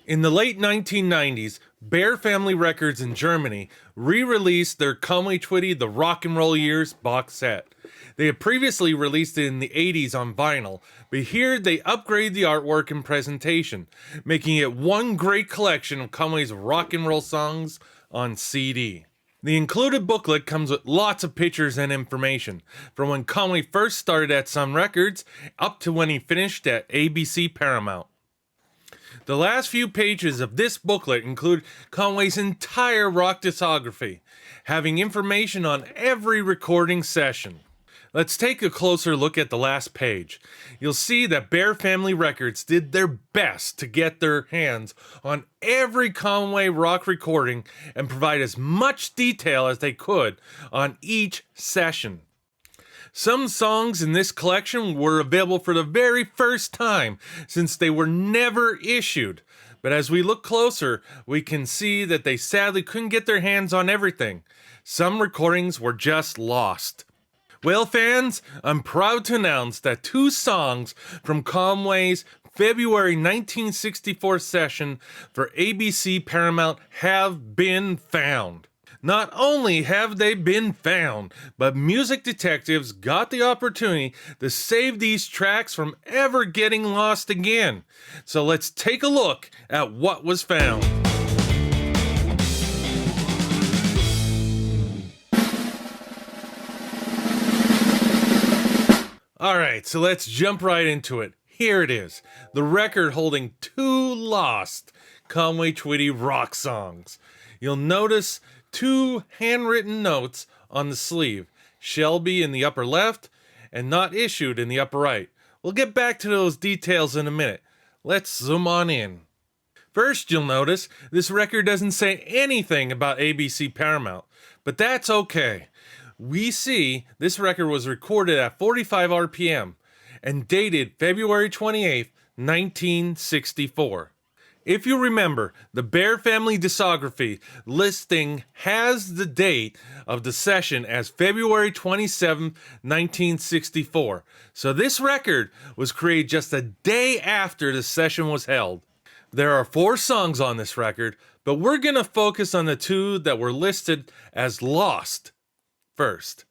In the late 1990s, Bear Family Records in Germany re-released their Conway Twitty The Rock and Roll Years box set. They had previously released it in the 80s on vinyl, but here they upgrade the artwork and presentation, making it one great collection of Conway's rock and roll songs on CD. The included booklet comes with lots of pictures and information, from when Conway first started at Sun Records up to when he finished at ABC-Paramount. The last few pages of this booklet include Conway's entire rock discography, having information on every recording session. Let's take a closer look at the last page. You'll see that Bear Family Records did their best to get their hands on every Conway rock recording and provide as much detail as they could on each session. Some songs in this collection were available for the very first time since they were never issued. But as we look closer, we can see that they sadly couldn't get their hands on everything. Some recordings were just lost. Well, fans, I'm proud to announce that 2 songs from Conway's February 1964 session for ABC-Paramount have been found. Not only have they been found, but music detectives got the opportunity to save these tracks from ever getting lost again. So let's take a look at what was found. Alright, so let's jump right into it. Here it is, the record holding 2 lost Conway Twitty rock songs. You'll notice 2 handwritten notes on the sleeve, Shelby in the upper left and not issued in the upper right. We'll get back to those details in a minute. Let's zoom on in. First, you'll notice this record doesn't say anything about ABC Paramount, but that's okay. We see this record was recorded at 45 RPM and dated February 28, 1964. If you remember, the Bear Family Discography listing has the date of the session as February 27, 1964. So this record was created just a day after the session was held. There are 4 songs on this record, but we're going to focus on the 2 that were listed as lost first,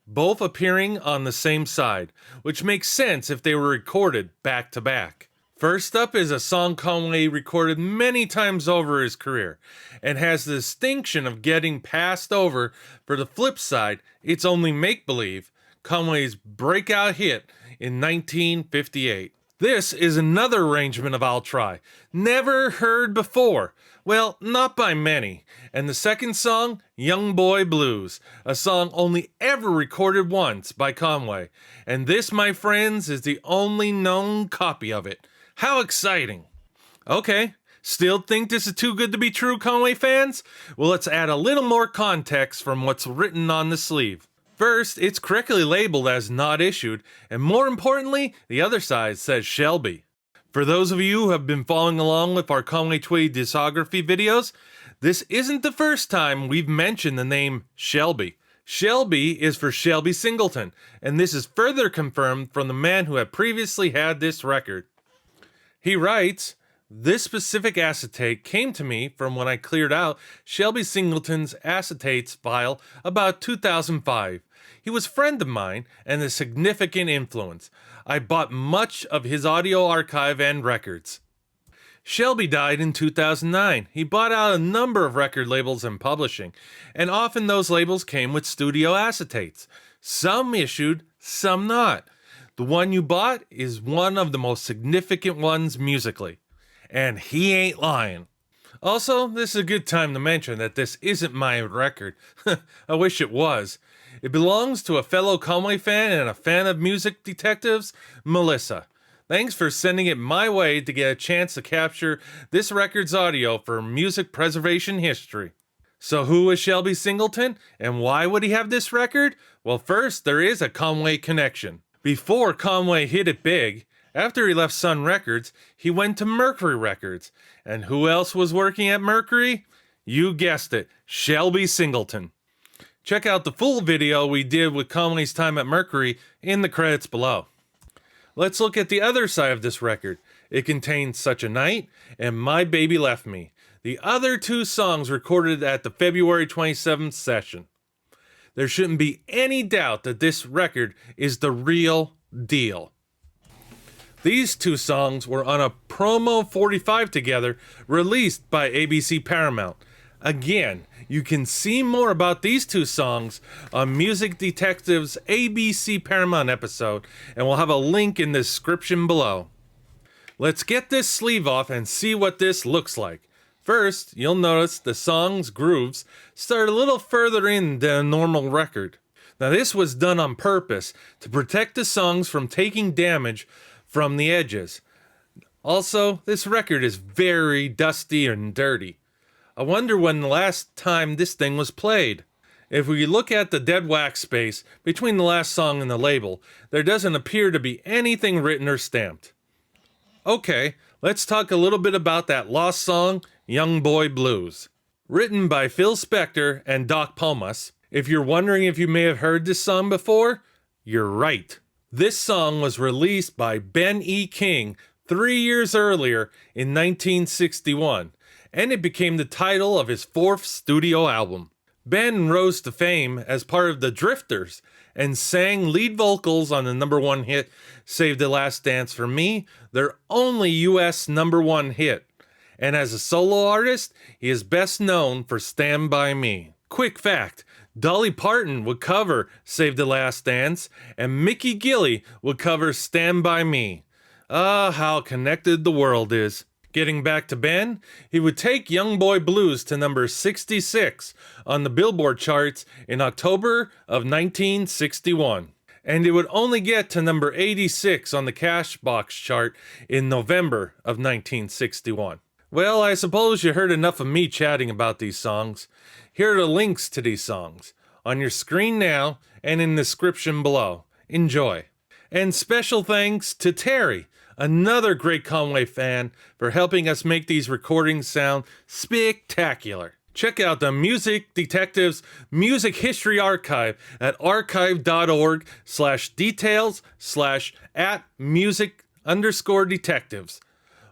both appearing on the same side, which makes sense if they were recorded back to back. First up is a song Conway recorded many times over his career, and has the distinction of getting passed over for the flip side, It's Only Make Believe, Conway's breakout hit in 1958. This is another arrangement of I'll Try, never heard before. Well, not by many. And the second song, Young Boy Blues, a song only ever recorded once by Conway. And this, my friends, is the only known copy of it. How exciting. Okay, still think this is too good to be true, Conway fans? Well, let's add a little more context from what's written on the sleeve. First, it's correctly labeled as not issued, and more importantly, the other side says Shelby. For those of you who have been following along with our Conway Twitty discography videos, this isn't the first time we've mentioned the name Shelby. Shelby is for Shelby Singleton, and this is further confirmed from the man who had previously had this record. He writes, "This specific acetate came to me from when I cleared out Shelby Singleton's acetates file about 2005. He was a friend of mine and a significant influence. I bought much of his audio archive and records." Shelby died in 2009. He bought out a number of record labels and publishing, and often those labels came with studio acetates. Some issued, some not. The one you bought is one of the most significant ones musically. And he ain't lying. Also, this is a good time to mention that this isn't my record. I wish it was. It belongs to a fellow Conway fan and a fan of music detectives, Melissa. Thanks for sending it my way to get a chance to capture this record's audio for music preservation history. So who is Shelby Singleton, and why would he have this record? Well, first, there is a Conway connection. Before Conway hit it big, after he left Sun Records, he went to Mercury Records. And who else was working at Mercury? You guessed it, Shelby Singleton. Check out the full video we did with Conway's time at Mercury in the credits below. Let's look at the other side of this record. It contains Such a Night and My Baby Left Me, the other two songs recorded at the February 27th session. There shouldn't be any doubt that this record is the real deal. These two songs were on a promo 45 together, released by ABC-Paramount. Again, you can see more about these two songs on Music Detective's ABC-Paramount episode, and we'll have a link in the description below. Let's get this sleeve off and see what this looks like. First, you'll notice the song's grooves start a little further in than a normal record. Now, this was done on purpose to protect the songs from taking damage from the edges. Also, this record is very dusty and dirty. I wonder when the last time this thing was played. If we look at the dead wax space between the last song and the label, there doesn't appear to be anything written or stamped. Okay, let's talk a little bit about that lost song, Young Boy Blues. Written by Phil Spector and Doc Pomus. If you're wondering if you may have heard this song before, you're right. This song was released by Ben E. King 3 years earlier in 1961. And it became the title of his fourth studio album. Ben rose to fame as part of the Drifters and sang lead vocals on the #1 hit, Save the Last Dance for Me, their only US #1 hit. And as a solo artist, he is best known for Stand By Me. Quick fact, Dolly Parton would cover Save the Last Dance, and Mickey Gilley would cover Stand By Me. Ah, how connected the world is. Getting back to Ben, he would take Young Boy Blues to number 66 on the Billboard charts in October of 1961. And it would only get to number 86 on the Cashbox chart in November of 1961. Well, I suppose you heard enough of me chatting about these songs. Here are the links to these songs on your screen now and in the description below. Enjoy. And special thanks to Terry, another great Conway fan, for helping us make these recordings sound spectacular. Check out the Music Detectives Music History Archive at archive.org/details/@music_detectives.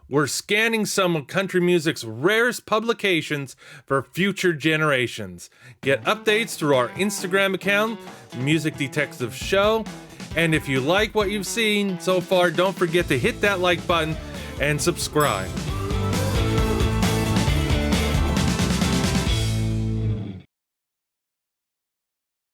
We're scanning some of country music's rarest publications for future generations. Get updates through our Instagram account, Music Detective Show. And if you like what you've seen so far, don't forget to hit that like button and subscribe.